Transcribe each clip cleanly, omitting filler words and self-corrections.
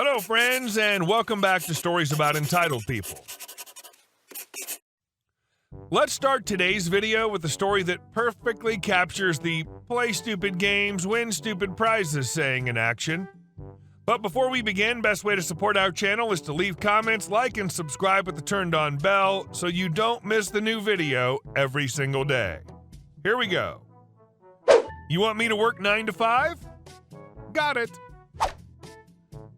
Hello, friends, and welcome back to Stories About Entitled People. Let's start today's video with a story that perfectly captures the play stupid games, win stupid prizes saying in action. But before we begin, best way to support our channel is to leave comments, like, and subscribe with the turned on bell so you don't miss the new video every single day. Here we go. You want me to work 9 to 5? Got it.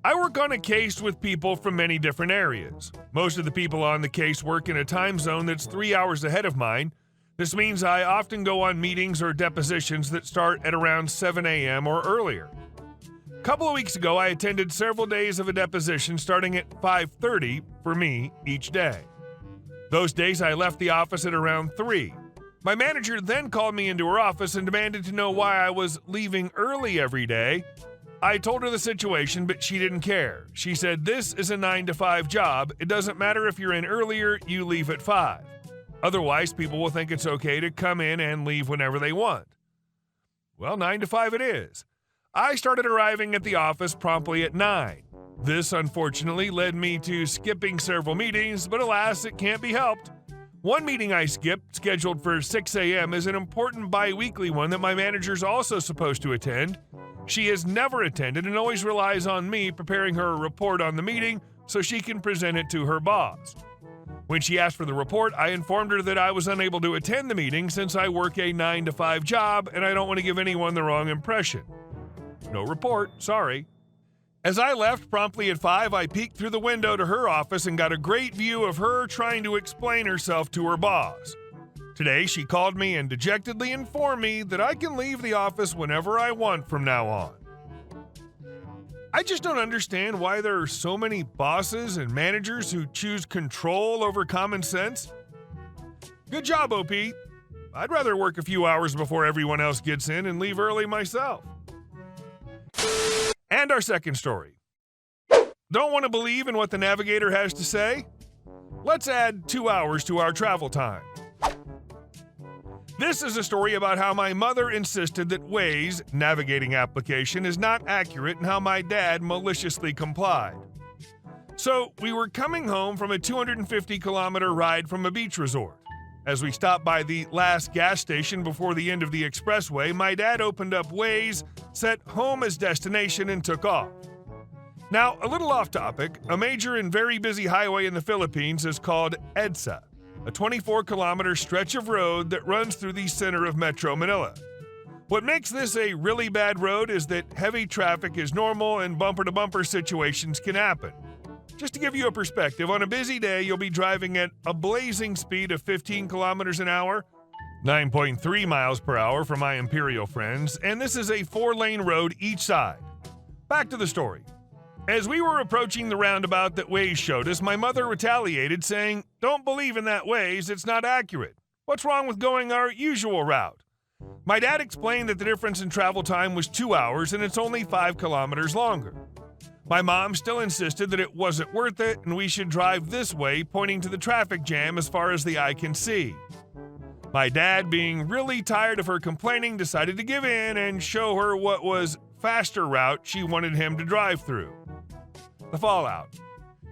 I work on a case with people from many different areas. Most of the people on the case work in a time zone that's 3 hours ahead of mine. This means I often go on meetings or depositions that start at around 7 a.m. or earlier. A couple of weeks ago, I attended several days of a deposition starting at 5:30 for me each day. Those days, I left the office at around 3. My manager then called me into her office and demanded to know why I was leaving early every day. I told her the situation, but she didn't care. She said, "This is a 9 to 5 job. It doesn't matter if you're in earlier, you leave at 5. Otherwise, people will think it's okay to come in and leave whenever they want." Well, 9 to 5 it is. I started arriving at the office promptly at 9. This, unfortunately, led me to skipping several meetings, but alas, it can't be helped. One meeting I skipped, scheduled for 6 a.m., is an important bi-weekly one that my manager's also supposed to attend. She has never attended and always relies on me preparing her a report on the meeting so she can present it to her boss. When she asked for the report, I informed her that I was unable to attend the meeting since I work a 9 to 5 job and I don't want to give anyone the wrong impression. No report, sorry. As I left promptly at 5, I peeked through the window to her office and got a great view of her trying to explain herself to her boss. Today, she called me and dejectedly informed me that I can leave the office whenever I want from now on. I just don't understand why there are so many bosses and managers who choose control over common sense. Good job, OP. I'd rather work a few hours before everyone else gets in and leave early myself. And our second story. Don't want to believe in what the Navigator has to say? Let's add 2 hours to our travel time. This is a story about how my mother insisted that Waze navigating application is not accurate and how my dad maliciously complied. So, we were coming home from a 250-kilometer ride from a beach resort. As we stopped by the last gas station before the end of the expressway, my dad opened up Waze, set home as destination, and took off. Now, a little off topic, a major and very busy highway in the Philippines is called EDSA, a 24-kilometer stretch of road that runs through the center of Metro Manila. What makes this a really bad road is that heavy traffic is normal and bumper-to-bumper situations can happen. Just to give you a perspective, on a busy day, you'll be driving at a blazing speed of 15 kilometers an hour, 9.3 miles per hour for my Imperial friends, and this is a 4-lane road each side. Back to the story. As we were approaching the roundabout that Waze showed us, my mother retaliated, saying, "Don't believe in that Waze, it's not accurate. What's wrong with going our usual route?" My dad explained that the difference in travel time was 2 hours and it's only 5 kilometers longer. My mom still insisted that it wasn't worth it and we should drive this way, pointing to the traffic jam as far as the eye can see. My dad, being really tired of her complaining, decided to give in and show her what was faster route she wanted him to drive through. The fallout.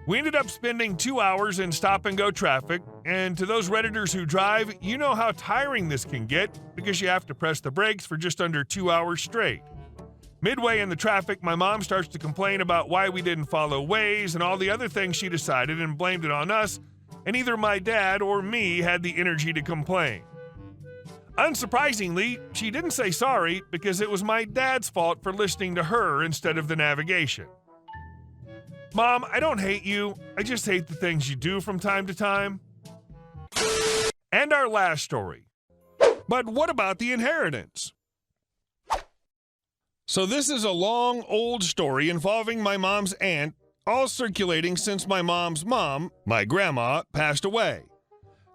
We ended up spending 2 hours in stop-and-go traffic, and to those Redditors who drive, you know how tiring this can get because you have to press the brakes for just under 2 hours straight. Midway in the traffic, my mom starts to complain about why we didn't follow Waze and all the other things she decided and blamed it on us, and either my dad or me had the energy to complain. Unsurprisingly, she didn't say sorry because it was my dad's fault for listening to her instead of the navigation. Mom, I don't hate you, I just hate the things you do from time to time. And our last story. But what about the inheritance? So this is a long, old story involving my mom's aunt, all circulating since my mom's mom, my grandma, passed away.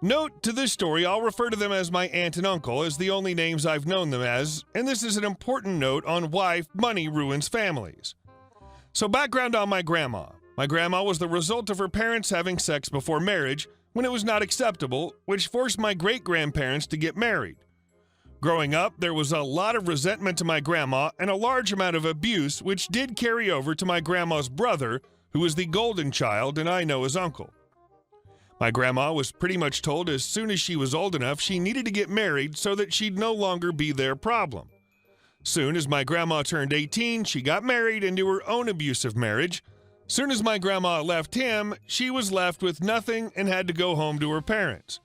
Note to this story, I'll refer to them as my aunt and uncle as the only names I've known them as, and this is an important note on why money ruins families. So background on my grandma. My grandma was the result of her parents having sex before marriage when it was not acceptable, which forced my great-grandparents to get married. Growing up, there was a lot of resentment to my grandma and a large amount of abuse, which did carry over to my grandma's brother, who was the golden child and I know as uncle. My grandma was pretty much told as soon as she was old enough she needed to get married so that she'd no longer be their problem. Soon as my grandma turned 18, she got married into her own abusive marriage. Soon as my grandma left him, she was left with nothing and had to go home to her parents.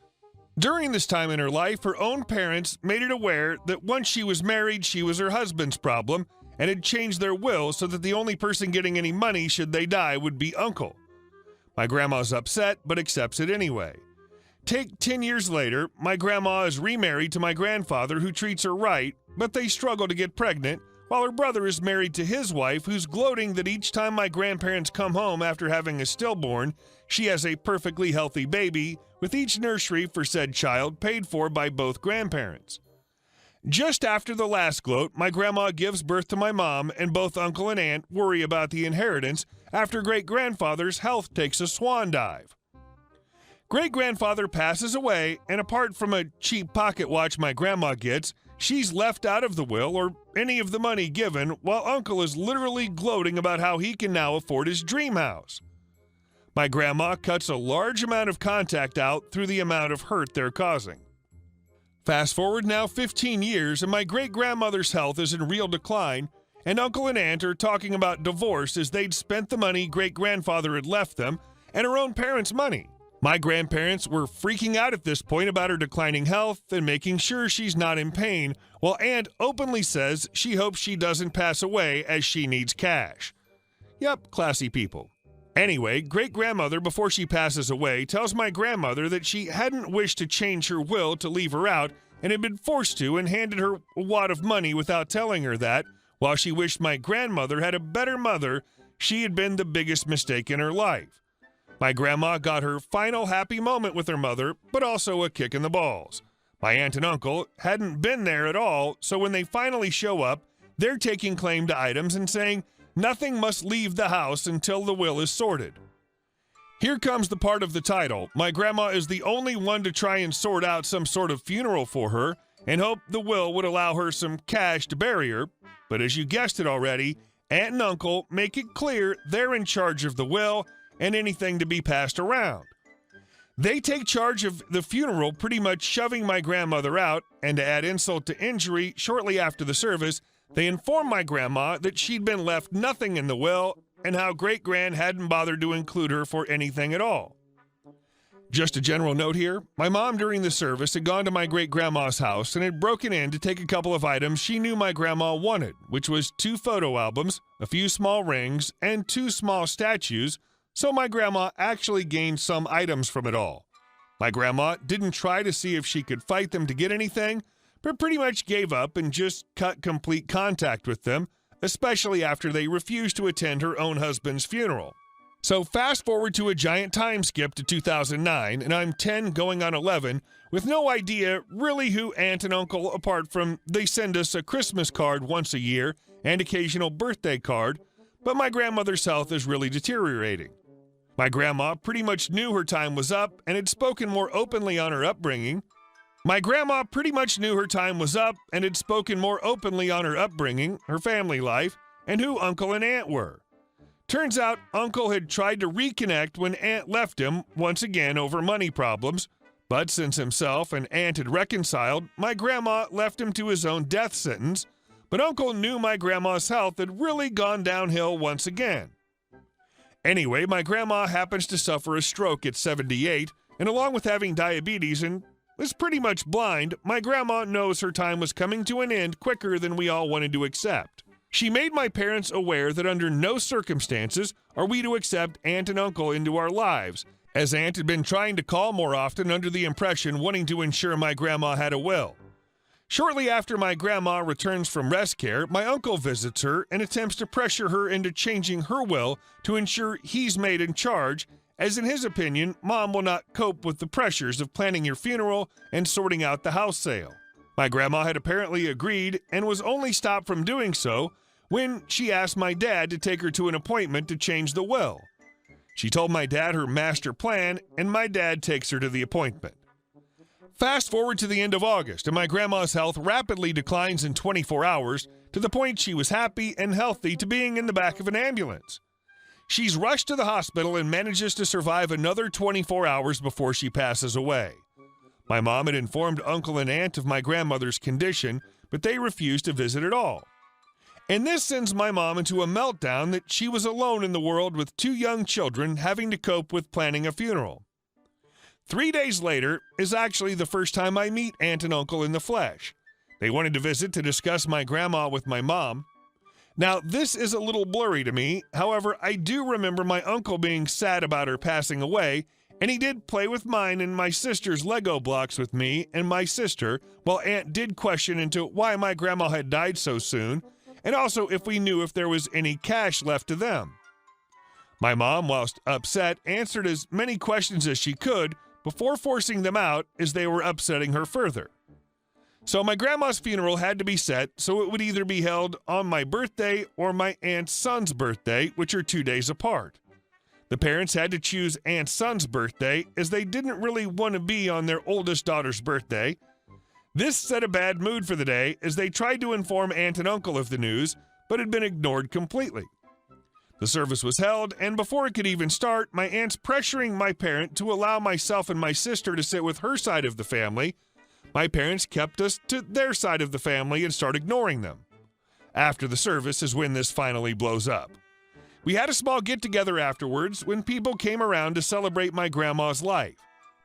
During this time in her life, her own parents made it aware that once she was married, she was her husband's problem and had changed their will so that the only person getting any money should they die would be uncle. My grandma's upset, but accepts it anyway. Take 10 years later, my grandma is remarried to my grandfather who treats her right, but they struggle to get pregnant, while her brother is married to his wife who's gloating that each time my grandparents come home after having a stillborn, she has a perfectly healthy baby, with each nursery for said child paid for by both grandparents. Just after the last gloat, my grandma gives birth to my mom, and both uncle and aunt worry about the inheritance after great-grandfather's health takes a swan dive. Great-grandfather passes away, and apart from a cheap pocket watch my grandma gets, she's left out of the will or any of the money given, while uncle is literally gloating about how he can now afford his dream house. My grandma cuts a large amount of contact out through the amount of hurt they're causing. Fast forward now 15 years, and my great-grandmother's health is in real decline, and uncle and aunt are talking about divorce as they'd spent the money great-grandfather had left them and her own parents' money. My grandparents were freaking out at this point about her declining health and making sure she's not in pain, while aunt openly says she hopes she doesn't pass away as she needs cash. Yep, classy people. Anyway, great-grandmother, before she passes away, tells my grandmother that she hadn't wished to change her will to leave her out and had been forced to and handed her a wad of money without telling her that, while she wished my grandmother had a better mother, she had been the biggest mistake in her life. My grandma got her final happy moment with her mother, but also a kick in the balls. My aunt and uncle hadn't been there at all, so when they finally show up, they're taking claim to items and saying, nothing must leave the house until the will is sorted. Here comes the part of the title. My grandma is the only one to try and sort out some sort of funeral for her and hope the will would allow her some cash to bury her. But as you guessed it already, aunt and uncle make it clear they're in charge of the will and anything to be passed around. They take charge of the funeral, pretty much shoving my grandmother out, and to add insult to injury, shortly after the service, they informed my grandma that she'd been left nothing in the will and how great-grand hadn't bothered to include her for anything at all. Just a general note here, my mom during the service had gone to my great-grandma's house and had broken in to take a couple of items she knew my grandma wanted, which was 2 photo albums, a few small rings, and 2 small statues, so my grandma actually gained some items from it all. My grandma didn't try to see if she could fight them to get anything, but pretty much gave up and just cut complete contact with them, especially after they refused to attend her own husband's funeral. So fast forward to a giant time skip to 2009, and I'm 10 going on 11, with no idea really who aunt and uncle, apart from they send us a Christmas card once a year and occasional birthday card, but my grandmother's health is really deteriorating. My grandma pretty much knew her time was up and had spoken more openly on her upbringing. Her family life, and who uncle and aunt were. Turns out uncle had tried to reconnect when aunt left him, once again over money problems, but since himself and aunt had reconciled, my grandma left him to his own death sentence, but uncle knew my grandma's health had really gone downhill once again. Anyway, my grandma happens to suffer a stroke at 78, and along with having diabetes and is pretty much blind, my grandma knows her time was coming to an end quicker than we all wanted to accept. She made my parents aware that under no circumstances are we to accept aunt and uncle into our lives, as aunt had been trying to call more often under the impression wanting to ensure my grandma had a will. Shortly after my grandma returns from rest care, my uncle visits her and attempts to pressure her into changing her will to ensure he's made in charge, as in his opinion, mom will not cope with the pressures of planning your funeral and sorting out the house sale. My grandma had apparently agreed and was only stopped from doing so when she asked my dad to take her to an appointment to change the will. She told my dad her master plan, and my dad takes her to the appointment. Fast forward to the end of August, and my grandma's health rapidly declines in 24 hours to the point she was happy and healthy to being in the back of an ambulance. She's rushed to the hospital and manages to survive another 24 hours before she passes away. My mom had informed uncle and aunt of my grandmother's condition, but they refused to visit at all. And this sends my mom into a meltdown that she was alone in the world with 2 young children having to cope with planning a funeral. 3 days later is actually the first time I meet aunt and uncle in the flesh. They wanted to visit to discuss my grandma with my mom. Now, this is a little blurry to me. However, I do remember my uncle being sad about her passing away, and he did play with mine and my sister's Lego blocks with me and my sister, while aunt did question into why my grandma had died so soon, and also if we knew if there was any cash left to them. My mom, whilst upset, answered as many questions as she could before forcing them out as they were upsetting her further. So my grandma's funeral had to be set, so it would either be held on my birthday or my aunt's son's birthday, which are 2 days apart. The parents had to choose aunt's son's birthday as they didn't really want to be on their oldest daughter's birthday. This set a bad mood for the day as they tried to inform aunt and uncle of the news, but had been ignored completely. The service was held, and before it could even start, my aunt's pressuring my parent to allow myself and my sister to sit with her side of the family. My parents kept us to their side of the family and start ignoring them. After the service is when this finally blows up. We had a small get-together afterwards when people came around to celebrate my grandma's life.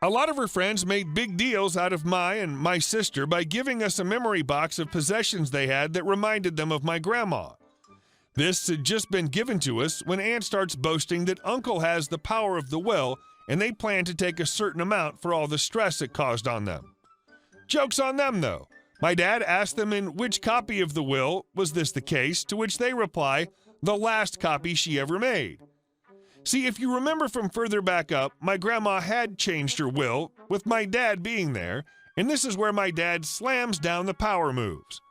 A lot of her friends made big deals out of my sister by giving us a memory box of possessions they had that reminded them of my grandma. This had just been given to us when Aunt starts boasting that Uncle has the power of the will and they plan to take a certain amount for all the stress it caused on them. Joke's on them, though. My dad asked them in which copy of the will was this the case, to which they reply, the last copy she ever made. See, if you remember from further back up, my grandma had changed her will, with my dad being there, and this is where my dad slams down the power moves.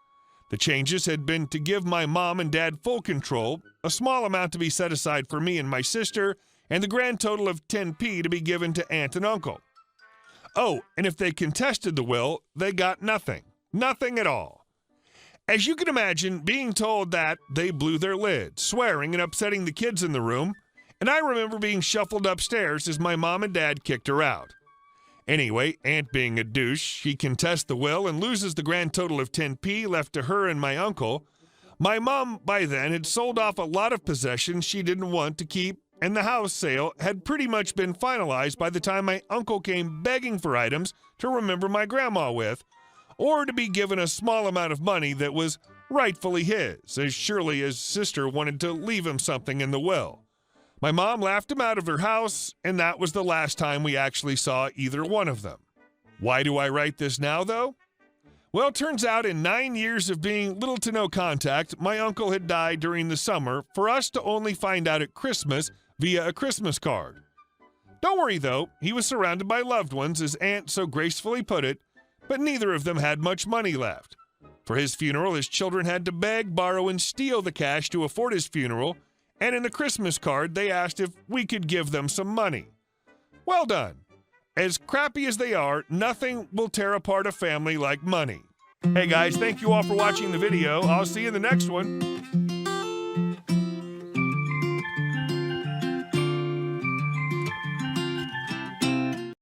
The changes had been to give my mom and dad full control, a small amount to be set aside for me and my sister, and the grand total of 10p to be given to aunt and uncle. Oh, and if they contested the will, they got nothing. Nothing at all. As you can imagine, being told that, they blew their lid, swearing and upsetting the kids in the room, and I remember being shuffled upstairs as my mom and dad kicked her out. Anyway, Aunt being a douche, she contests the will and loses the grand total of 10p left to her and my uncle. My mom, by then, had sold off a lot of possessions she didn't want to keep, and the house sale had pretty much been finalized by the time my uncle came begging for items to remember my grandma with, or to be given a small amount of money that was rightfully his, as surely as sister wanted to leave him something in the will. My mom laughed him out of her house, and that was the last time we actually saw either one of them. Why do I write this now, though? Well, it turns out in 9 years of being little to no contact, my uncle had died during the summer for us to only find out at Christmas via a Christmas card. Don't worry, though, he was surrounded by loved ones, as Aunt so gracefully put it, but neither of them had much money left. For his funeral, his children had to beg, borrow, and steal the cash to afford his funeral, and in the Christmas card, they asked if we could give them some money. Well done. As crappy as they are, nothing will tear apart a family like money. Hey guys, thank you all for watching the video. I'll see you in the next one.